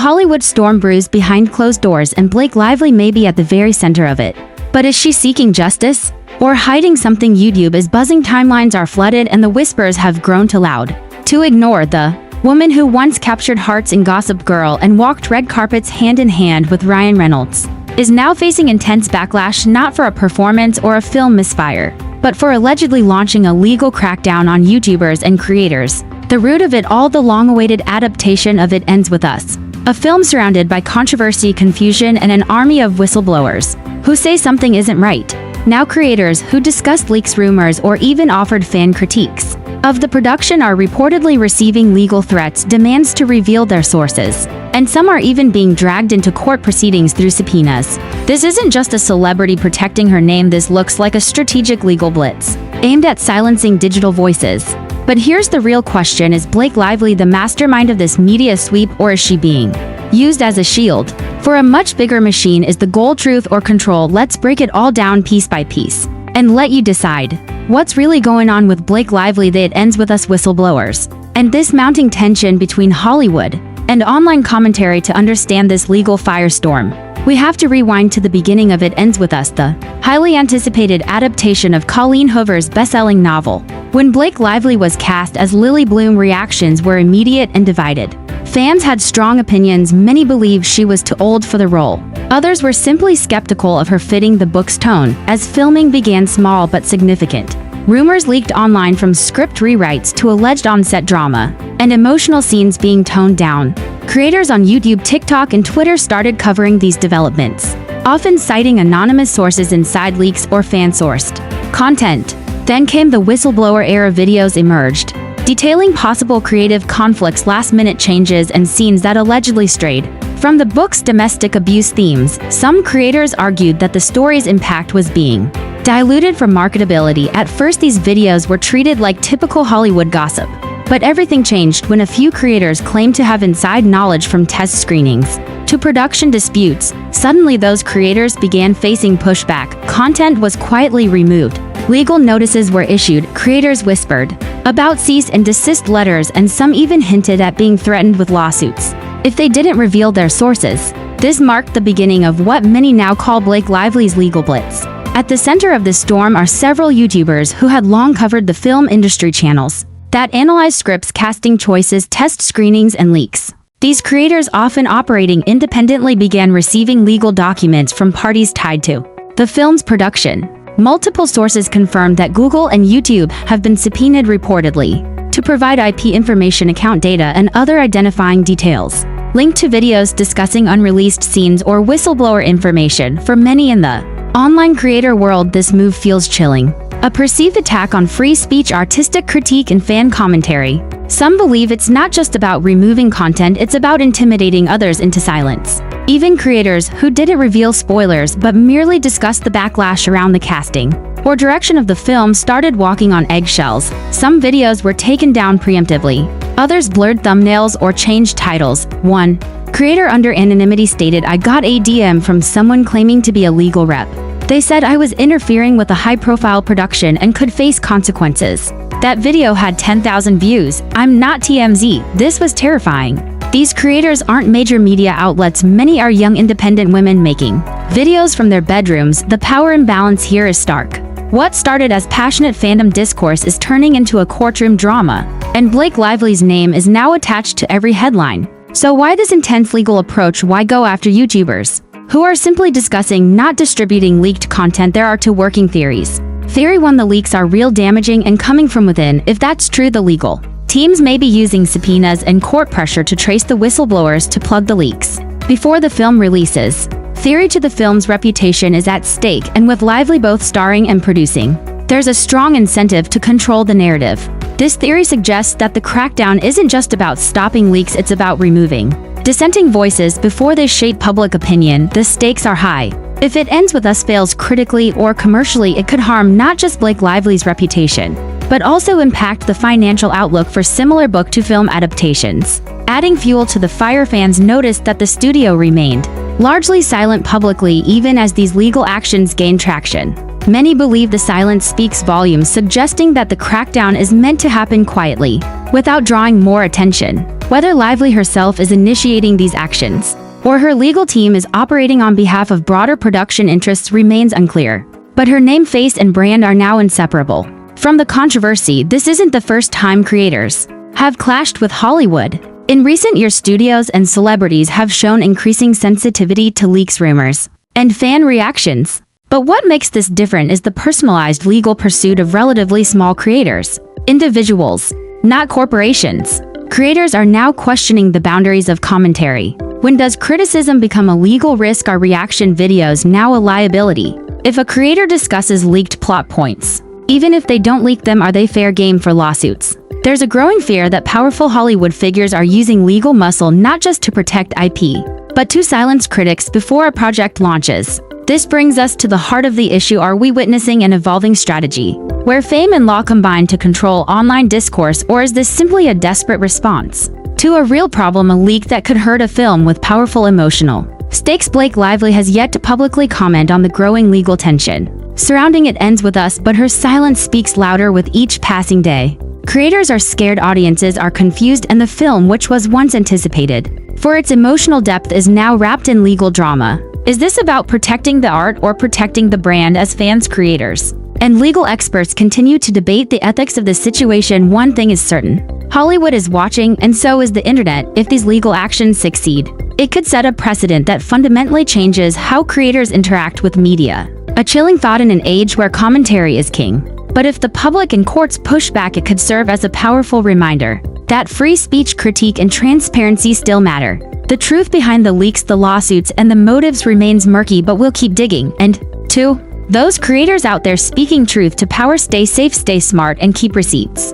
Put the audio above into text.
Hollywood storm brews behind closed doors, and Blake Lively may be at the very center of it. But is she seeking justice? Or hiding something? YouTube is buzzing, timelines are flooded, and the whispers have grown too loud to ignore. The woman who once captured hearts in Gossip Girl and walked red carpets hand in hand with Ryan Reynolds is now facing intense backlash, not for a performance or a film misfire, but for allegedly launching a legal crackdown on YouTubers and creators. The root of it all, the long-awaited adaptation of It Ends With Us, a film surrounded by controversy, confusion, and an army of whistleblowers who say something isn't right. Now creators who discussed leaks, rumors, or even offered fan critiques of the production are reportedly receiving legal threats, demands to reveal their sources, and some are even being dragged into court proceedings through subpoenas. This isn't just a celebrity protecting her name, this looks like a strategic legal blitz aimed at silencing digital voices. But here's the real question: is Blake Lively the mastermind of this media sweep, or is she being used as a shield for a much bigger machine? Is the goal truth or control? Let's break it all down piece by piece and let you decide what's really going on with Blake Lively, the It Ends With Us whistleblowers, and this mounting tension between Hollywood and online commentary. To understand this legal firestorm, we have to rewind to the beginning of It Ends With Us, the highly anticipated adaptation of Colleen Hoover's best-selling novel. When Blake Lively was cast as Lily Bloom, reactions were immediate and divided. Fans had strong opinions. Many believed she was too old for the role. Others were simply skeptical of her fitting the book's tone, as filming began small but significant. Rumors leaked online, from script rewrites to alleged on-set drama and emotional scenes being toned down. Creators on YouTube, TikTok, and Twitter started covering these developments, often citing anonymous sources, inside leaks, or fan-sourced content. Then came the whistleblower era. Videos emerged detailing possible creative conflicts, last-minute changes, and scenes that allegedly strayed from the book's domestic abuse themes. Some creators argued that the story's impact was being diluted for marketability. At first, these videos were treated like typical Hollywood gossip, but everything changed when a few creators claimed to have inside knowledge, from test screenings to production disputes. Suddenly, those creators began facing pushback. Content was quietly removed. Legal notices were issued. Creators whispered about cease and desist letters, and some even hinted at being threatened with lawsuits if they didn't reveal their sources. This marked the beginning of what many now call Blake Lively's legal blitz. At the center of the storm are several YouTubers who had long covered the film industry, channels that analyze scripts, casting choices, test screenings, and leaks. These creators, often operating independently, began receiving legal documents from parties tied to the film's production. Multiple sources confirmed that Google and YouTube have been subpoenaed, reportedly to provide IP information, account data, and other identifying details linked to videos discussing unreleased scenes or whistleblower information. For many in the online creator world, this move feels chilling, a perceived attack on free speech, artistic critique, and fan commentary. Some believe it's not just about removing content, it's about intimidating others into silence. Even creators who didn't reveal spoilers but merely discussed the backlash around the casting or direction of the film started walking on eggshells. Some videos were taken down preemptively. Others blurred thumbnails or changed titles. One creator under anonymity stated, "I got a DM from someone claiming to be a legal rep. They said I was interfering with a high-profile production and could face consequences." That video had 10,000 views. I'm not TMZ. This was terrifying. These creators aren't major media outlets. Many are young independent women making videos from their bedrooms. The power imbalance here is stark. What started as passionate fandom discourse is turning into a courtroom drama, and Blake Lively's name is now attached to every headline. So why this intense legal approach? Why go after YouTubers who are simply discussing, not distributing, leaked content? There are two working theories. Theory 1, the leaks are real, damaging, and coming from within. If that's true, the legal teams may be using subpoenas and court pressure to trace the whistleblowers to plug the leaks before the film releases. Theory 2, the film's reputation is at stake, and with Lively both starring and producing, there's a strong incentive to control the narrative. This theory suggests that the crackdown isn't just about stopping leaks, it's about removing dissenting voices before they shape public opinion. The stakes are high. If It Ends With Us fails critically or commercially, it could harm not just Blake Lively's reputation, but also impact the financial outlook for similar book-to-film adaptations. Adding fuel to the fire, fans noticed that the studio remained largely silent publicly even as these legal actions gained traction. Many believe the silence speaks volumes, suggesting that the crackdown is meant to happen quietly, without drawing more attention. Whether Lively herself is initiating these actions, or her legal team is operating on behalf of broader production interests remains unclear. But her name, face, and brand are now inseparable from the controversy. This isn't the first time creators have clashed with Hollywood. In recent years, studios and celebrities have shown increasing sensitivity to leaks, rumors, and fan reactions. But what makes this different is the personalized legal pursuit of relatively small creators, individuals, not corporations. Creators are now questioning the boundaries of commentary. When does criticism become a legal risk? Are reaction videos now a liability? If a creator discusses leaked plot points, even if they don't leak them, are they fair game for lawsuits? There's a growing fear that powerful Hollywood figures are using legal muscle not just to protect IP, but to silence critics before a project launches. This brings us to the heart of the issue. Are we witnessing an evolving strategy, where fame and law combine to control online discourse, or is this simply a desperate response to a real problem, a leak that could hurt a film with powerful emotional stakes? Blake Lively has yet to publicly comment on the growing legal tension surrounding it. Ends with us, but her silence speaks louder with each passing day. Creators are scared, audiences are confused, and the film, which was once anticipated for its emotional depth, is now wrapped in legal drama. Is this about protecting the art or protecting the brand? As fans, creators, and legal experts continue to debate the ethics of the situation, one thing is certain: Hollywood is watching, and so is the internet. If these legal actions succeed, it could set a precedent that fundamentally changes how creators interact with media. A chilling thought in an age where commentary is king. But if the public and courts push back, it could serve as a powerful reminder that free speech, critique, and transparency still matter. The truth behind the leaks, the lawsuits, and the motives remains murky, but we'll keep digging. And to those creators out there speaking truth to power, stay safe, stay smart, and keep receipts.